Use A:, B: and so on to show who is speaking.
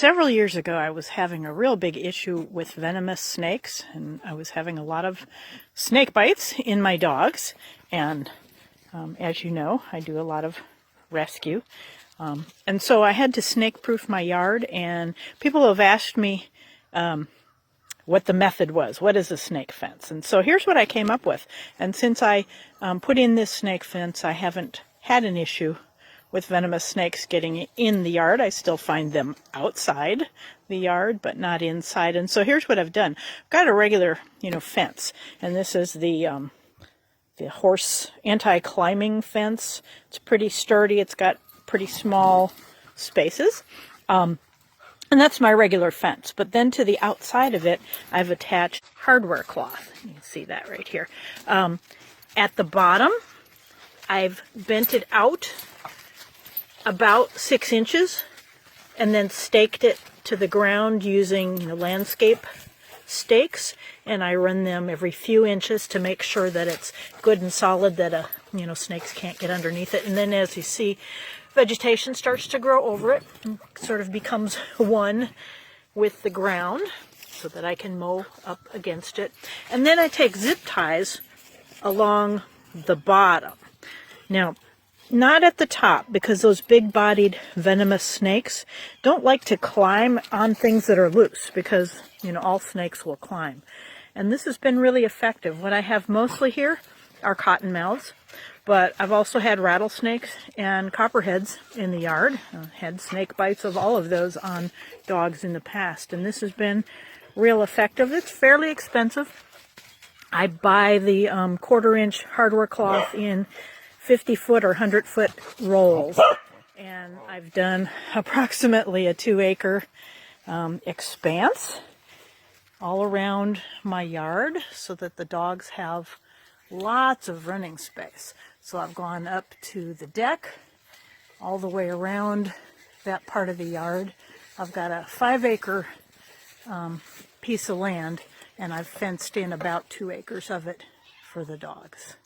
A: Several years ago, I was having a real big issue with venomous snakes, and I was having a lot of snake bites in my dogs. And as you know, I do a lot of rescue. And so I had to snake-proof my yard, and people have asked me what the method was. What is a snake fence? And so here's what I came up with. And since I put in this snake fence, I haven't had an issue with venomous snakes getting in the yard. I still find them outside the yard, but not inside. And so here's what I've done. I've got a regular, fence, and this is the horse anti-climbing fence. It's pretty sturdy. It's got pretty small spaces. And that's my regular fence. But then to the outside of it, I've attached hardware cloth. You can see that right here. At the bottom, I've bent it out about 6 inches and then staked it to the ground using landscape stakes, and I run them every few inches to make sure that it's good and solid, that snakes can't get underneath it. And then as you see, vegetation starts to grow over it and sort of becomes one with the ground so that I can mow up against it. And then I take zip ties along the bottom. Now, not at the top, because those big-bodied venomous snakes don't like to climb on things that are loose, because, all snakes will climb. And this has been really effective. What I have mostly here are cottonmouths, but I've also had rattlesnakes and copperheads in the yard. Had snake bites of all of those on dogs in the past, and this has been real effective. It's fairly expensive. I buy the 1/4-inch hardware cloth in 50-foot or 100-foot rolls, and I've done approximately a 2-acre expanse all around my yard so that the dogs have lots of running space. So I've gone up to the deck, all the way around that part of the yard. I've got a 5-acre piece of land, and I've fenced in about 2 acres of it for the dogs.